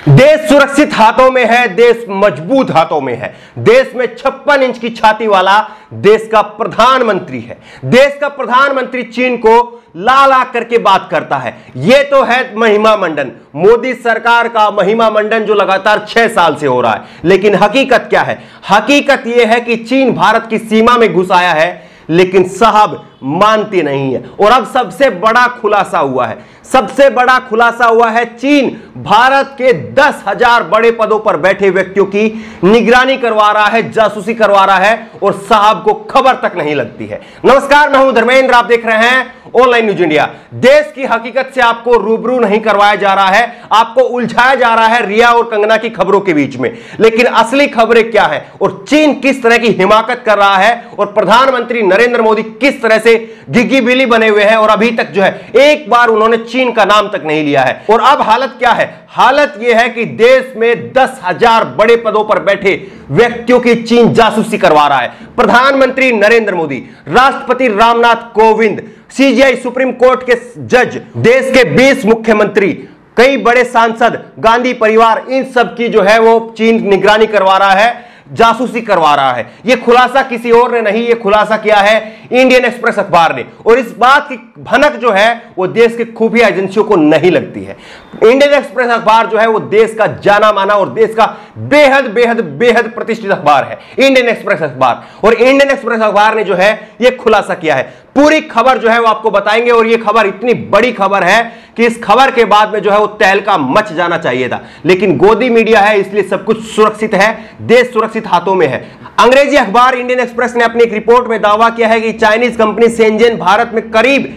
देश सुरक्षित हाथों में है, देश मजबूत हाथों में है। देश में 56 इंच की छाती वाला देश का प्रधानमंत्री है। देश का प्रधानमंत्री चीन को ला ला करके बात करता है। यह तो है महिमा मंडन, मोदी सरकार का महिमा मंडन जो लगातार 6 साल से हो रहा है। लेकिन हकीकत क्या है? हकीकत यह है कि चीन भारत की सीमा में घुस आया है, लेकिन साहब मानते नहीं है। और अब सबसे बड़ा खुलासा हुआ है, सबसे बड़ा खुलासा हुआ है। चीन भारत के 10,000 बड़े पदों पर बैठे व्यक्तियों की निगरानी करवा रहा है, जासूसी करवा रहा है, और साहब को खबर तक नहीं लगती है। नमस्कार, मैं हूं धर्मेंद्र, आप देख रहे हैं ऑनलाइन न्यूज इंडिया। देश की हकीकत से आपको रूबरू नहीं करवाया जा रहा है, आपको उलझाया जा रहा है रिया और कंगना की खबरों के बीच में। लेकिन असली खबरें क्या है और चीन किस तरह की हिमाकत कर रहा है और प्रधानमंत्री नरेंद्र मोदी किस तरह से घिघी बिल्ली बने हुए हैं, और अभी तक जो है एक बार उन्होंने चीन का नाम तक नहीं लिया है। और अब हालत क्या है? हालत यह है कि देश में 10,000 बड़े पदों पर बैठे व्यक्तियों की चीन जासूसी करवा रहा है। प्रधानमंत्री नरेंद्र मोदी, राष्ट्रपति Ramnath Kovind, CGI supreme court के जज, देश के 20 मुख्यमंत्री, कई बड़े सांसद, गांधी परिवार, इन सब की जो है वो चीन निगरानी करवा रहा है, जासूसी करवा रहा है। यह खुलासा किसी और ने नहीं, यह खुलासा किया है इंडियन एक्सप्रेस अखबार ने। और इस बात की भनक जो है वो देश के खुफिया एजेंसियों को नहीं लगती है। इंडियन एक्सप्रेस अखबार जो है वो देश का जाना माना और देश का बेहद बेहद बेहद प्रतिष्ठित अखबार है इंडियन एक्सप्रेस अखबार। और इंडियन एक्सप्रेस अखबार ने जो है यह खुलासा किया है। पूरी खबर जो है वो आपको बताएंगे, और यह खबर इतनी बड़ी खबर है कि इस खबर के बाद में जो है वो तहलका मच जाना चाहिए था। लेकिन गोदी मीडिया है, इसलिए सब कुछ सुरक्षित है, देश सुरक्षित हाथों में है। अंग्रेजी अखबार इंडियन एक्सप्रेस ने अपनी एक रिपोर्ट में दावा किया है कि चाइनीज कंपनी शेनज़ेन भारत में करीब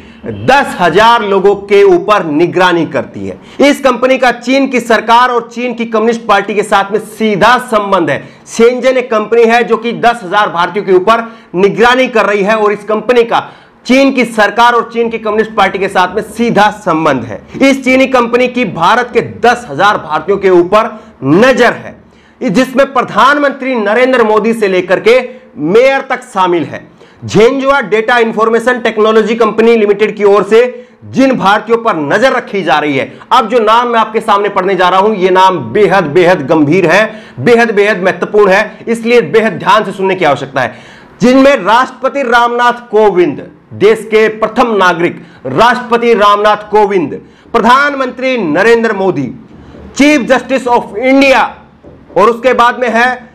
10,000 लोगों के ऊपर निगरानी करती है। इस कंपनी का चीन की सरकार और चीन की कम्युनिस्ट पार्टी के साथ में सीधा संबंध है। शेनज़ेन एक कंपनी है जो कि 10,000 भारतीयों के ऊपर निगरानी कर रही है, और इस कंपनी का चीन की सरकार और चीन की कम्युनिस्ट पार्टी के साथ में सीधा संबंध है। इस चीनी कंपनी की भारत के 10,000 भारतीयों के ऊपर नजर है, जिसमें प्रधानमंत्री नरेंद्र मोदी से लेकर के मेयर तक शामिल है। झेंझुआ data information technology company limited की ओर से जिन भारतीयों पर नजर रखी जा रही है, अब जो नाम मैं आपके सामने पढ़ने जा रहा हूं, यह नाम बेहद बेहद गंभीर है, बेहद बेहद महत्वपूर्ण है, इसलिए बेहद ध्यान से सुनने की आवश्यकता है। जिनमें राष्ट्रपति रामनाथ कोविंद, देश के प्रथम नागरिक राष्ट्रपति रामनाथ कोविंद, प्रधानमंत्री Narendra Modi, chief justice of India, और उसके बाद में है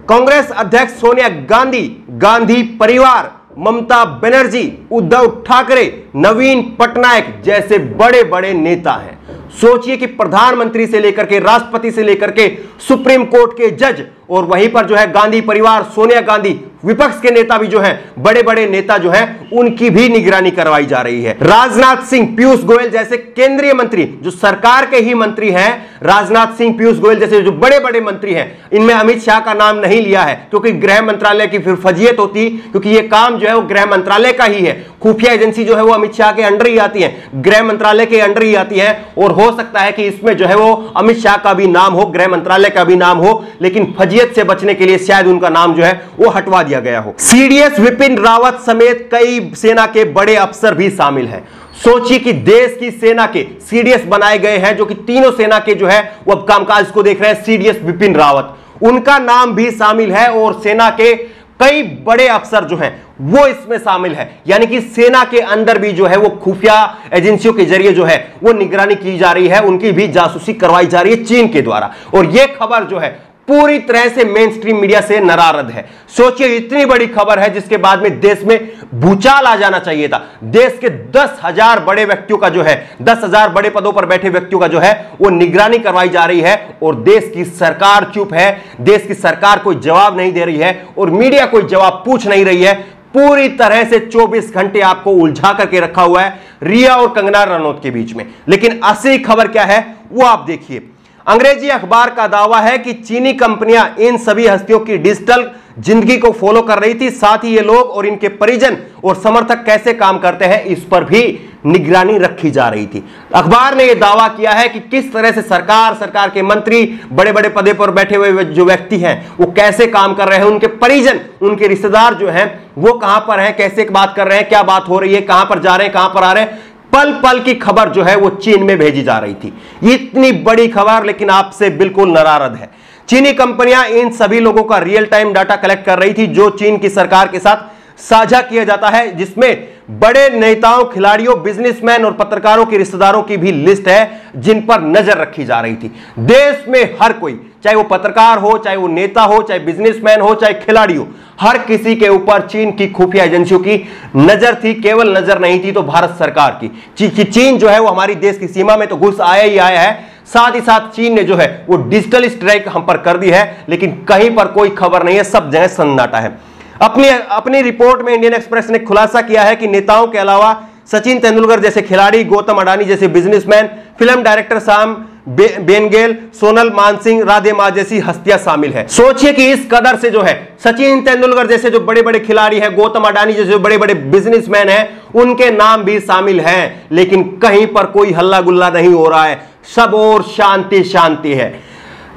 कांग्रेस अध्यक्ष सोनिया गांधी, गांधी परिवार, ममता बनर्जी, उद्धव ठाकरे, नवीन पटनायक जैसे बड़े बड़े नेता हैं। सोचिए कि प्रधानमंत्री से लेकर के राष्ट्रपति से लेकर के सुप्रीम कोर्ट के जज, और वहीं पर जो है गांधी परिवार, सोनिया गांधी, विपक्ष के नेता भी जो हैं, बड़े बड़े नेता जो हैं, उनकी भी निगरानी करवाई जा रही है। राजनाथ सिंह, पीयूष गोयल जैसे केंद्रीय मंत्री जो सरकार के ही मंत्री हैं, राजनाथ सिंह, पीयूष गोयल जैसे जो बड़े बड़े मंत्री हैं, इनमें अमित शाह का नाम नहीं लिया है, क्योंकि गृह मंत्रालय की फिर फजीयत होती, क्योंकि यह काम जो है वो गृह मंत्रालय का ही है। खुफिया एजेंसी जो है वो अमित शाह के अंडर ही आती है, गृह मंत्रालय के अंडर ही आती है, और हो सकता है कि इसमें जो है वो अमित शाह का भी नाम हो, गृह मंत्रालय का भी नाम हो, लेकिन फजीयत से बचने के लिए शायद उनका नाम जो है वो हटवा दिया गया हो। सीडीएस विपिन रावत समेत कई सेना के बड़े अफसर भी शामिल हैं। सोचिए कि देश की सेना के सीडीएस बनाए गए हैं, जो कि तीनों सेना के जो है वो अब कामकाज को देख रहे हैं। सीडीएस विपिन रावत, उनका नाम भी शामिल है, और सेना के कई बड़े अफसर जो हैं वो इसमें शामिल है। यानी कि सेना के अंदर भी जो है वो खुफिया एजेंसियों के जरिए जो है वो निगरानी की जा रही है, उनकी भी जासूसी करवाई जा रही है चीन के द्वारा। और यह खबर जो है पूरी तरह से मेन स्ट्रीम मीडिया से नाराज है। सोचिए, इतनी बड़ी खबर है जिसके बाद में देश में भूचाल आ जाना चाहिए था। देश के 10,000 बड़े व्यक्तियों का जो है, 10,000 बड़े पदों पर बैठे व्यक्तियों का जो है वो निगरानी करवाई जा रही है, और देश की सरकार चुप है, देश की सरकार कोई जवाब नहीं दे रही है, और मीडिया कोई जवाब पूछ नहीं रही है। पूरी तरह से 24 घंटे आपको उलझा करके रखा हुआ है रिया और कंगना रनौत के बीच में। लेकिन असली खबर क्या है वो आप देखिए। अंग्रेजी अखबार का दावा है कि चीनी कंपनियां इन सभी हस्तियों की डिजिटल जिंदगी को फॉलो कर रही थी, साथ ही ये लोग और इनके परिजन और समर्थक कैसे काम करते हैं इस पर भी निगरानी रखी जा रही थी। अखबार ने यह दावा किया है कि किस तरह से सरकार के मंत्री, बड़े बड़े पदे पर बैठे हुए जो व्यक्ति हैं वो कैसे काम कर रहे हैं, उनके परिजन, उनके रिश्तेदार जो हैं वो कहां पर हैं, कैसे बात कर रहे हैं, क्या बात हो रही है, कहां पर जा रहे हैं, कहां पर आ रहे हैं, पल पल की खबर जो है वो चीन में भेजी जा रही थी। इतनी बड़ी खबर, लेकिन आपसे बिल्कुल नाराज है। चीनी कंपनियां इन सभी लोगों का रियल टाइम डाटा कलेक्ट कर रही थी जो चीन की सरकार के साथ साझा किया जाता है, जिसमें बड़े नेताओं, खिलाड़ियों, बिजनेसमैन और पत्रकारों के रिश्तेदारों की भी लिस्ट है जिन पर नजर रखी जा रही थी। देश में हर कोई, चाहे वो पत्रकार हो, चाहे वो नेता हो, चाहे बिजनेसमैन हो, चाहे खिलाड़ी हो, हर किसी के ऊपर चीन की खुफिया एजेंसियों की नजर थी। केवल नजर नहीं थी तो भारत सरकार की। चीन जो है वो हमारी देश की सीमा में तो घुस आया ही आया है, साथ ही साथ चीन ने जो है वो डिजिटल स्ट्राइक हम पर कर दी है, लेकिन कहीं पर कोई खबर नहीं है, सब जगह सन्नाटा है। अपनी रिपोर्ट में इंडियन एक्सप्रेस ने खुलासा किया है कि नेताओं के अलावा सचिन तेंदुलकर जैसे खिलाड़ी, गौतम अडानी जैसे बिजनेसमैन, फिल्म डायरेक्टर साम बेनगेल, सोनल मानसिंह, राधे मां जैसी हस्तियां शामिल है। सोचिए कि इस कदर से जो है सचिन तेंदुलकर जैसे जो बड़े बड़े खिलाड़ी हैं, गौतम अडानी जैसे बड़े बड़े बिजनेसमैन हैं, उनके नाम भी शामिल हैं, लेकिन कहीं पर कोई हल्ला गुल्ला नहीं हो रहा है। सब और शांति शांति है।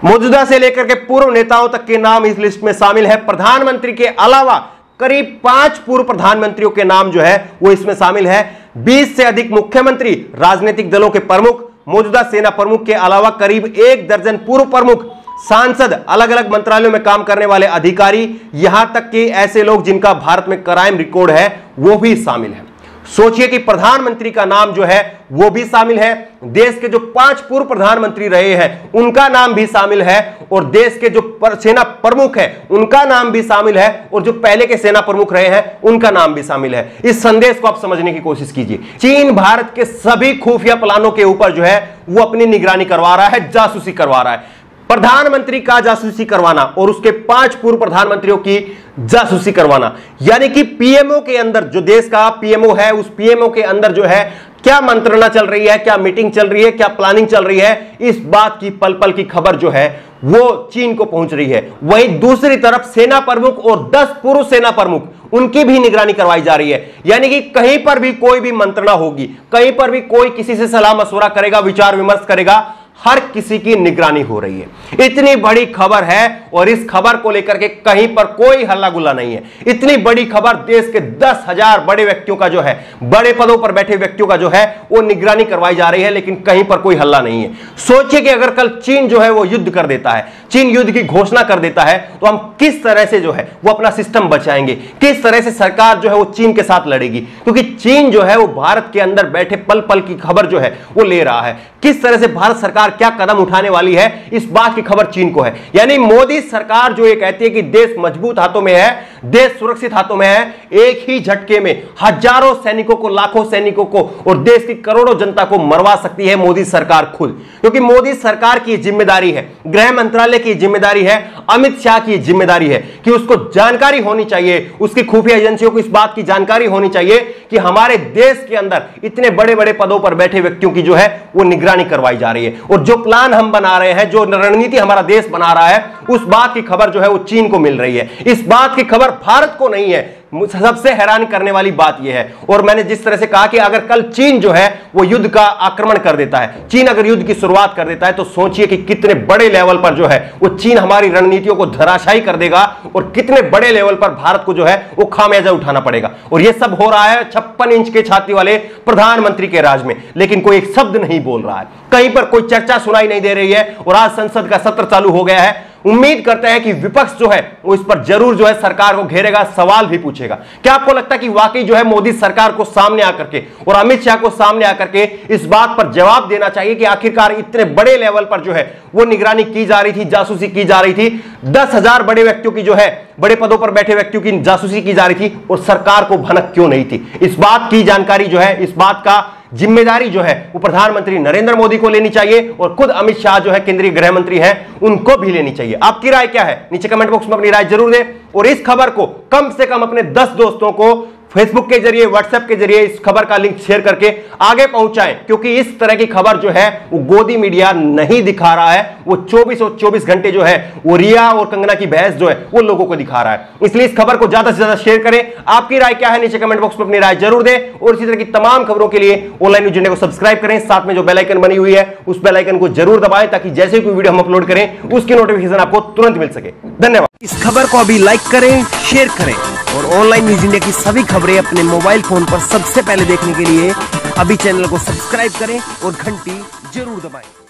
मौजूदा से लेकर के पूर्व नेताओं तक के नाम इस लिस्ट में शामिल है। प्रधानमंत्री के अलावा करीब 5 पूर्व प्रधानमंत्रियों के नाम जो है वो इसमें शामिल है। 20 से अधिक मुख्यमंत्री, राजनीतिक दलों के प्रमुख, मौजूदा सेना प्रमुख के अलावा करीब 1 दर्जन पूर्व प्रमुख, सांसद, अलग अलग मंत्रालयों में काम करने वाले अधिकारी, यहां तक कि ऐसे लोग जिनका भारत में क्राइम रिकॉर्ड है वो भी शामिल है। सोचिए कि प्रधानमंत्री का नाम जो है वो भी शामिल है, देश के जो 5 पूर्व प्रधानमंत्री रहे हैं उनका नाम भी शामिल है, और देश के जो सेना प्रमुख है उनका नाम भी शामिल है, और जो पहले के सेना प्रमुख रहे हैं उनका नाम भी शामिल है। इस संदेश को आप समझने की कोशिश कीजिए। चीन भारत के सभी खुफिया प्लानों के ऊपर जो है वो अपनी निगरानी करवा रहा है, जासूसी करवा रहा है। प्रधानमंत्री का जासूसी करवाना और उसके 5 पूर्व प्रधानमंत्रियों की जासूसी करवाना, यानी कि पीएमओ के अंदर, जो देश का पीएमओ है, उस पीएमओ के अंदर जो है क्या मंत्रणा चल रही है, क्या मीटिंग चल रही है, क्या प्लानिंग चल रही है, इस बात की पल पल की खबर जो है वो चीन को पहुंच रही है। वहीं दूसरी तरफ सेना प्रमुख और 10 पूर्व सेना प्रमुख, उनकी भी निगरानी करवाई जा रही है। यानी कि कहीं पर भी कोई भी मंत्रणा होगी, कहीं पर भी कोई किसी से सलाह मशवरा करेगा, विचार विमर्श करेगा, हर किसी की निगरानी हो रही है। इतनी बड़ी खबर है और इस खबर को लेकर के कहीं पर कोई हल्ला गुल्ला नहीं है। इतनी बड़ी खबर देश के 10,000 बड़े व्यक्तियों का जो है, बड़े पदों पर बैठे व्यक्तियों का जो है वो निगरानी करवाई जा रही है, लेकिन कहीं पर कोई हल्ला नहीं है। सोचिए कि अगर कल चीन जो है वो युद्ध कर देता है, चीन युद्ध की घोषणा कर देता है, तो हम किस तरह से जो है वो अपना सिस्टम बचाएंगे, किस तरह से सरकार जो है वो चीन के साथ लड़ेगी, क्योंकि चीन जो है वो भारत के अंदर बैठे पल पल की खबर जो है वो ले रहा है। किस तरह से भारत सरकार क्या कदम उठाने वाली है, इस बात की खबर चीन को है। यानी मोदी सरकार जो ये कहती है कि देश मजबूत हाथों में है, देश सुरक्षित हाथों में है, एक ही झटके में हजारों सैनिकों को, लाखों सैनिकों को और देश की करोड़ों जनता को मरवा सकती है मोदी सरकार खुद। क्योंकि मोदी सरकार की जिम्मेदारी है, गृह मंत्रालय की जिम्मेदारी है, अमित शाह की जिम्मेदारी है कि उसको जानकारी होनी चाहिए, उसकी खुफिया एजेंसियों को इस बात की जानकारी होनी चाहिए कि हमारे देश के अंदर इतने बड़े बड़े पदों पर बैठे व्यक्तियों की जो है वो निगरानी करवाई जा रही है। और जो प्लान हम बना रहे हैं, जो रणनीति हमारा देश बना रहा है, उस बात की खबर जो है वो चीन को मिल रही है। इस बात की खबर भारत को नहीं है। सबसे हैरान करने वाली बात यह है, और मैंने जिस तरह से कहा कि अगर कल चीन जो है वो युद्ध का आक्रमण कर देता है, चीन अगर युद्ध की शुरुआत कर देता है, तो सोचिए कि कितने बड़े लेवल पर जो है वो चीन हमारी रणनीतियों को धराशायी कर देगा और कितने बड़े लेवल पर भारत को जो है वो खामियाजा उठाना पड़ेगा। और यह सब हो रहा है 56 इंच के छाती वाले प्रधानमंत्री के राज में, लेकिन कोई एक शब्द नहीं बोल रहा है, कहीं पर कोई चर्चा सुनाई नहीं दे रही है। और आज संसद का सत्र चालू हो गया है। उम्मीद करते हैं कि विपक्ष जो है वो इस पर जरूर जो है सरकार को घेरेगा, सवाल भी पूछेगा। क्या आपको लगता है कि वाकई जो है मोदी सरकार को सामने आकर के और अमित शाह को सामने आकर के इस बात पर जवाब देना चाहिए कि आखिरकार इतने बड़े लेवल पर जो है वो निगरानी की जा रही थी, जासूसी की जा रही थी, 10,000 बड़े व्यक्तियों की जो है, बड़े पदों पर बैठे व्यक्तियों की जासूसी की जा रही थी और सरकार को भनक क्यों नहीं थी? इस बात की जानकारी जो है, इस बात का जिम्मेदारी जो है वो प्रधानमंत्री नरेंद्र मोदी को लेनी चाहिए और खुद अमित शाह जो है केंद्रीय गृह मंत्री हैं उनको भी लेनी चाहिए। आपकी राय क्या है? नीचे कमेंट बॉक्स में अपनी राय जरूर दें और इस खबर को कम से कम अपने 10 दोस्तों को फेसबुक के जरिए, व्हाट्सएप के जरिए इस खबर का लिंक शेयर करके आगे पहुंचाएं, क्योंकि इस तरह की खबर जो है वो गोदी मीडिया नहीं दिखा रहा है। वो 24 घंटे जो है वो रिया और कंगना की बहस जो है वो लोगों को दिखा रहा है। इसलिए इस खबर को ज्यादा से ज्यादा शेयर करें। आपकी राय क्या है? नीचे कमेंट बॉक्स में अपनी राय जरूर दें और इसी तरह की तमाम खबरों के लिए ऑनलाइन न्यूज इंडिया को सब्सक्राइब करें। साथ में जो बेल आइकन बनी हुई है उस बेल आइकन को जरूर दबाएं ताकि जैसे कोई वीडियो हम अपलोड करें उसकी नोटिफिकेशन आपको तुरंत मिल सके। धन्यवाद। इस खबर को अभी लाइक करें, शेयर करें और ऑनलाइन न्यूज इंडिया की सभी खबरें अपने मोबाइल फोन पर सबसे पहले देखने के लिए अभी चैनल को सब्सक्राइब करें और घंटी जरूर दबाएं।